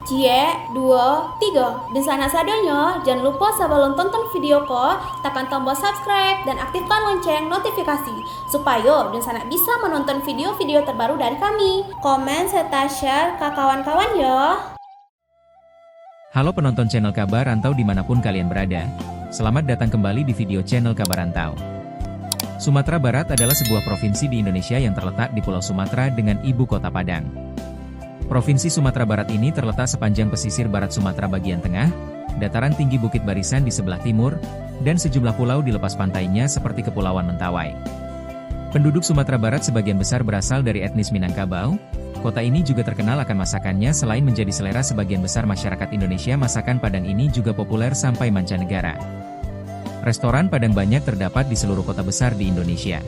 Cie, 2, 3. Dan sana sadanya, jangan lupa sebelum tonton video ko, tekan tombol subscribe dan aktifkan lonceng notifikasi supaya dan sana bisa menonton video-video terbaru dari kami. Komen serta share ke kawan-kawan ya. Halo penonton channel Kabar Rantau dimanapun kalian berada. Selamat datang kembali di video channel Kabar Rantau. Sumatera Barat adalah sebuah provinsi di Indonesia yang terletak di Pulau Sumatera dengan ibu kota Padang. Provinsi Sumatera Barat ini terletak sepanjang pesisir barat Sumatera bagian tengah, dataran tinggi Bukit Barisan di sebelah timur, dan sejumlah pulau di lepas pantainya seperti Kepulauan Mentawai. Penduduk Sumatera Barat sebagian besar berasal dari etnis Minangkabau. Kota ini juga terkenal akan masakannya. Selain menjadi selera sebagian besar masyarakat Indonesia, masakan Padang ini juga populer sampai mancanegara. Restoran Padang banyak terdapat di seluruh kota besar di Indonesia.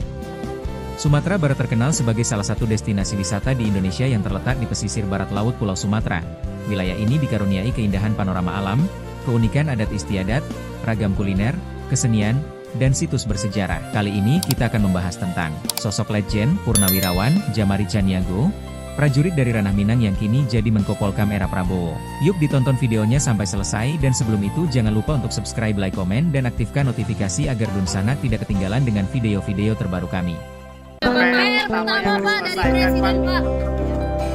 Sumatera Barat terkenal sebagai salah satu destinasi wisata di Indonesia yang terletak di pesisir barat laut Pulau Sumatera. Wilayah ini dikaruniai keindahan panorama alam, keunikan adat istiadat, ragam kuliner, kesenian, dan situs bersejarah. Kali ini kita akan membahas tentang sosok legend Purnawirawan Djamari Tjaniago, prajurit dari ranah Minang yang kini jadi Menko Polkam era Prabowo. Yuk ditonton videonya sampai selesai, dan sebelum itu jangan lupa untuk subscribe, like, komen, dan aktifkan notifikasi agar Dunsana tidak ketinggalan dengan video-video terbaru kami. PR pertama Pak dari Presiden Pak.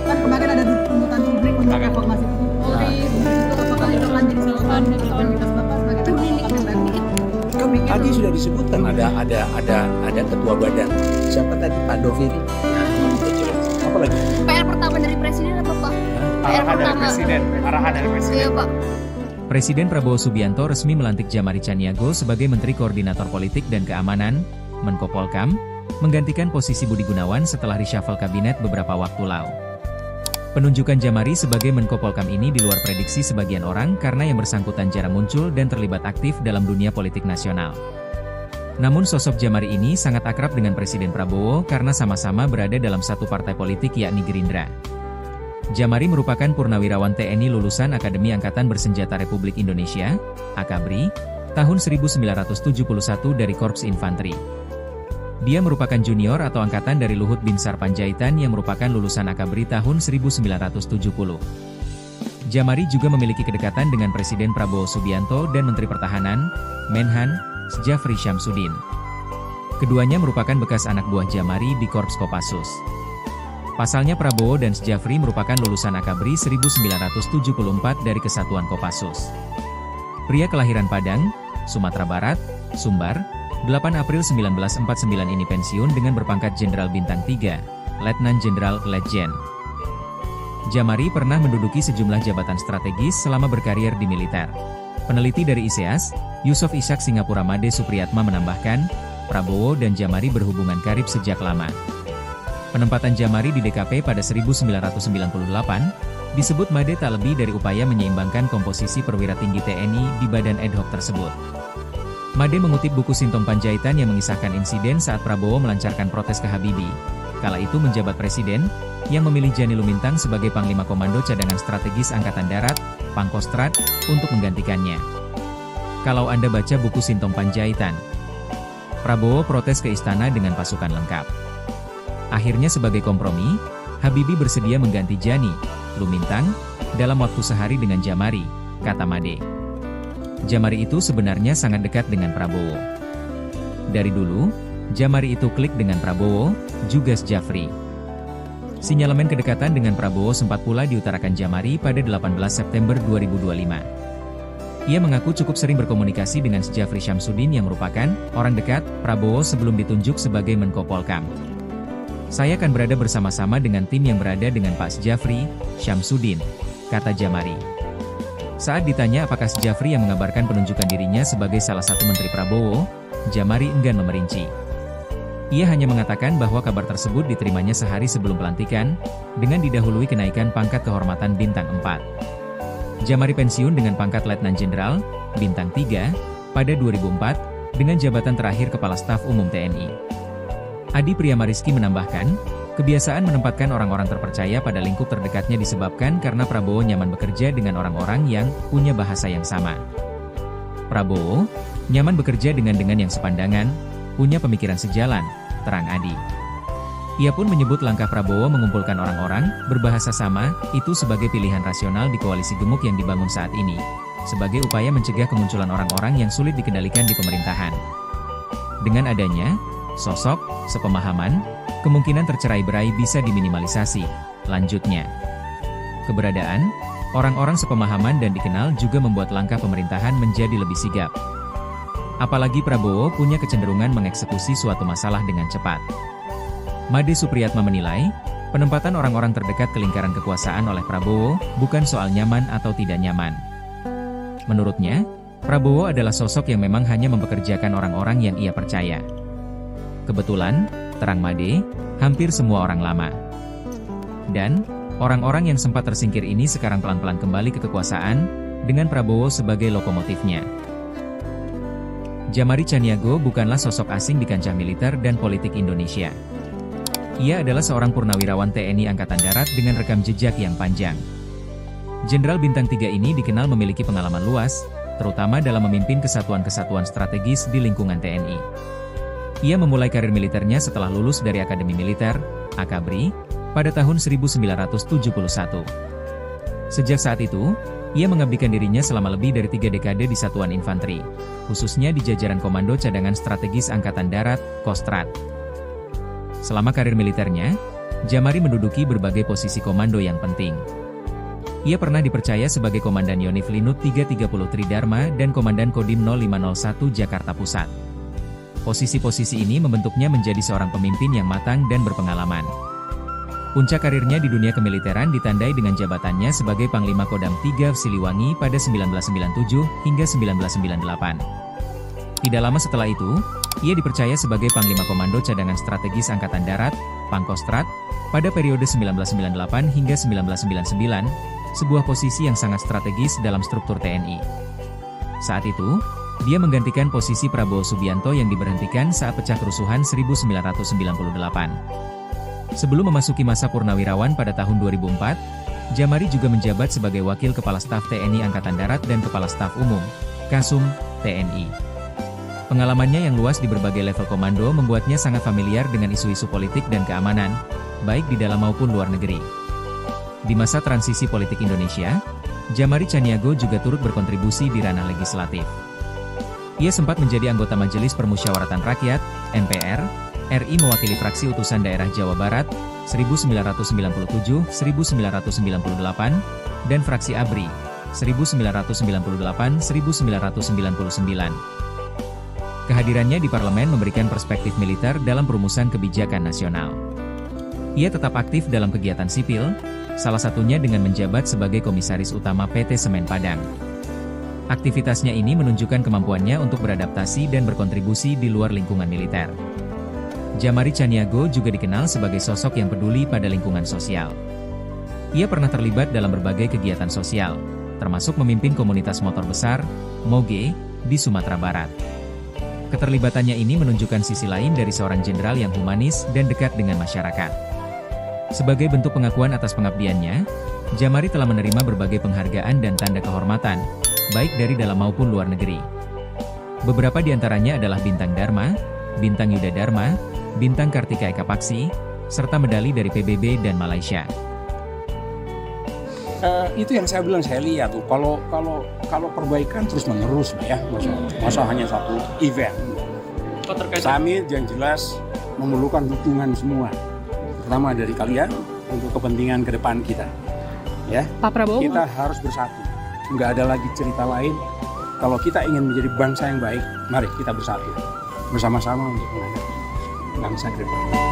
Kan kemarin ada tuntutan publik untuk reformasi Polri, itu apakah itu akan jadi salah satu prioritas Bapak sebagai Menko? Tadi sudah disebutkan ada ketua badan. Siapa tadi, Pak Doviri? Apa lagi? PR pertama dari Presiden apa Pak? PR pertama. Arahan dari Presiden. Iya Pak. Presiden Prabowo Subianto resmi melantik Djamari Tjaniago sebagai Menteri Koordinator Politik dan Keamanan, Menko Polkam, menggantikan posisi Budi Gunawan setelah reshuffle kabinet beberapa waktu lalu. Penunjukan Djamari sebagai Menko Polkam ini di luar prediksi sebagian orang karena yang bersangkutan jarang muncul dan terlibat aktif dalam dunia politik nasional. Namun sosok Djamari ini sangat akrab dengan Presiden Prabowo karena sama-sama berada dalam satu partai politik yakni Gerindra. Djamari merupakan purnawirawan TNI lulusan Akademi Angkatan Bersenjata Republik Indonesia, AKABRI, tahun 1971 dari Korps Infanteri. Dia merupakan junior atau angkatan dari Luhut Binsar Panjaitan yang merupakan lulusan AKABRI tahun 1970. Djamari juga memiliki kedekatan dengan Presiden Prabowo Subianto dan Menteri Pertahanan, Menhan, Djafri Syamsuddin. Keduanya merupakan bekas anak buah Djamari di Korps Kopassus. Pasalnya Prabowo dan Djafri merupakan lulusan AKABRI 1974 dari Kesatuan Kopassus. Pria kelahiran Padang, Sumatera Barat, Sumbar, 8 April 1949 ini pensiun dengan berpangkat Jenderal Bintang 3, Letnan Jenderal Letjen. Djamari pernah menduduki sejumlah jabatan strategis selama berkarir di militer. Peneliti dari ISEAS, Yusof Ishak Singapura Made Supriyatma menambahkan, Prabowo dan Djamari berhubungan karib sejak lama. Penempatan Djamari di DKP pada 1998, disebut Made tak lebih dari upaya menyeimbangkan komposisi perwira tinggi TNI di badan ad hoc tersebut. Made mengutip buku Sintom Panjaitan yang mengisahkan insiden saat Prabowo melancarkan protes ke Habibie, kala itu menjabat presiden, yang memilih Jani Lumintang sebagai Panglima Komando Cadangan Strategis Angkatan Darat, Pangkostrat, untuk menggantikannya. Kalau Anda baca buku Sintom Panjaitan, Prabowo protes ke istana dengan pasukan lengkap. Akhirnya sebagai kompromi, Habibie bersedia mengganti Jani Lumintang dalam waktu sehari dengan Djamari, kata Made. Djamari itu sebenarnya sangat dekat dengan Prabowo. Dari dulu, Djamari itu klik dengan Prabowo, juga Djafri. Sinyalemen kedekatan dengan Prabowo sempat pula diutarakan Djamari pada 18 September 2025. Ia mengaku cukup sering berkomunikasi dengan Djafri Syamsuddin yang merupakan orang dekat Prabowo sebelum ditunjuk sebagai Menko Polkam. Saya akan berada bersama-sama dengan tim yang berada dengan Pak Djafri Syamsuddin, kata Djamari. Saat ditanya apakah Djafri yang mengabarkan penunjukan dirinya sebagai salah satu Menteri Prabowo, Djamari enggan memerinci. Ia hanya mengatakan bahwa kabar tersebut diterimanya sehari sebelum pelantikan, dengan didahului kenaikan pangkat kehormatan Bintang 4. Djamari pensiun dengan pangkat Letnan Jenderal, Bintang 3, pada 2004, dengan jabatan terakhir Kepala Staf Umum TNI. Adi Priyamariski menambahkan, kebiasaan menempatkan orang-orang terpercaya pada lingkup terdekatnya disebabkan karena Prabowo nyaman bekerja dengan orang-orang yang punya bahasa yang sama. Prabowo nyaman bekerja dengan yang sepandangan, punya pemikiran sejalan, terang Adi. Ia pun menyebut langkah Prabowo mengumpulkan orang-orang berbahasa sama itu sebagai pilihan rasional di koalisi gemuk yang dibangun saat ini, sebagai upaya mencegah kemunculan orang-orang yang sulit dikendalikan di pemerintahan. Dengan adanya sosok sepemahaman, kemungkinan tercerai-berai bisa diminimalisasi. Lanjutnya, keberadaan orang-orang sepemahaman dan dikenal juga membuat langkah pemerintahan menjadi lebih sigap. Apalagi Prabowo punya kecenderungan mengeksekusi suatu masalah dengan cepat. Made Supriyatma menilai, penempatan orang-orang terdekat ke lingkaran kekuasaan oleh Prabowo bukan soal nyaman atau tidak nyaman. Menurutnya, Prabowo adalah sosok yang memang hanya mempekerjakan orang-orang yang ia percaya. Kebetulan, terang Made, hampir semua orang lama. Dan, orang-orang yang sempat tersingkir ini sekarang pelan-pelan kembali ke kekuasaan, dengan Prabowo sebagai lokomotifnya. Djamari Chaniago bukanlah sosok asing di kancah militer dan politik Indonesia. Ia adalah seorang purnawirawan TNI Angkatan Darat dengan rekam jejak yang panjang. Jenderal Bintang 3 ini dikenal memiliki pengalaman luas, terutama dalam memimpin kesatuan-kesatuan strategis di lingkungan TNI. Ia memulai karir militernya setelah lulus dari Akademi Militer, Akabri, pada tahun 1971. Sejak saat itu, ia mengabdikan dirinya selama lebih dari 3 dekade di Satuan Infanteri, khususnya di jajaran Komando Cadangan Strategis Angkatan Darat, Kostrad. Selama karir militernya, Djamari menduduki berbagai posisi komando yang penting. Ia pernah dipercaya sebagai Komandan Yonif Linut 330 Tridharma dan Komandan Kodim 0501 Jakarta Pusat. Posisi-posisi ini membentuknya menjadi seorang pemimpin yang matang dan berpengalaman. Puncak karirnya di dunia kemiliteran ditandai dengan jabatannya sebagai Panglima Kodam 3 Siliwangi pada 1997 hingga 1998. Tidak lama setelah itu, ia dipercaya sebagai Panglima Komando Cadangan Strategis Angkatan Darat, Pangkostrat, pada periode 1998 hingga 1999, sebuah posisi yang sangat strategis dalam struktur TNI. Saat itu, dia menggantikan posisi Prabowo Subianto yang diberhentikan saat pecah kerusuhan 1998. Sebelum memasuki masa purnawirawan pada tahun 2004, Djamari juga menjabat sebagai Wakil Kepala Staf TNI Angkatan Darat dan Kepala Staf Umum, Kasum, TNI. Pengalamannya yang luas di berbagai level komando membuatnya sangat familiar dengan isu-isu politik dan keamanan, baik di dalam maupun luar negeri. Di masa transisi politik Indonesia, Djamari Chaniago juga turut berkontribusi di ranah legislatif. Ia sempat menjadi anggota Majelis Permusyawaratan Rakyat, MPR, RI mewakili fraksi utusan daerah Jawa Barat, 1997-1998, dan fraksi ABRI, 1998-1999. Kehadirannya di parlemen memberikan perspektif militer dalam perumusan kebijakan nasional. Ia tetap aktif dalam kegiatan sipil, salah satunya dengan menjabat sebagai Komisaris Utama PT Semen Padang. Aktivitasnya ini menunjukkan kemampuannya untuk beradaptasi dan berkontribusi di luar lingkungan militer. Djamari Chaniago juga dikenal sebagai sosok yang peduli pada lingkungan sosial. Ia pernah terlibat dalam berbagai kegiatan sosial, termasuk memimpin komunitas motor besar, Moge, di Sumatera Barat. Keterlibatannya ini menunjukkan sisi lain dari seorang jenderal yang humanis dan dekat dengan masyarakat. Sebagai bentuk pengakuan atas pengabdiannya, Djamari telah menerima berbagai penghargaan dan tanda kehormatan, baik dari dalam maupun luar negeri. Beberapa di antaranya adalah Bintang Dharma, Bintang Yuda Dharma, Bintang Kartika Eka Paksi, serta medali dari PBB dan Malaysia. Itu yang saya bilang, saya lihat tuh kalau perbaikan terus menerus ya, masa hanya satu event. Kami yang jelas memerlukan dukungan semua, terutama dari kalian untuk kepentingan ke depan kita. Ya, Pak Prabowo, kita harus bersatu. Nggak ada lagi cerita lain. Kalau kita ingin menjadi bangsa yang baik, mari kita bersatu bersama-sama untuk menghadapi bangsa ke depan.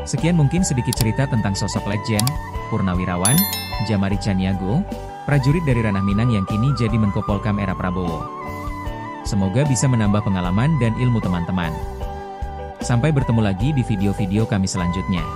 Sekian mungkin sedikit cerita tentang sosok legend, purnawirawan, Djamari Chaniago, prajurit dari ranah Minang yang kini jadi Menko Polkam era Prabowo. Semoga bisa menambah pengalaman dan ilmu teman-teman. Sampai bertemu lagi di video-video kami selanjutnya.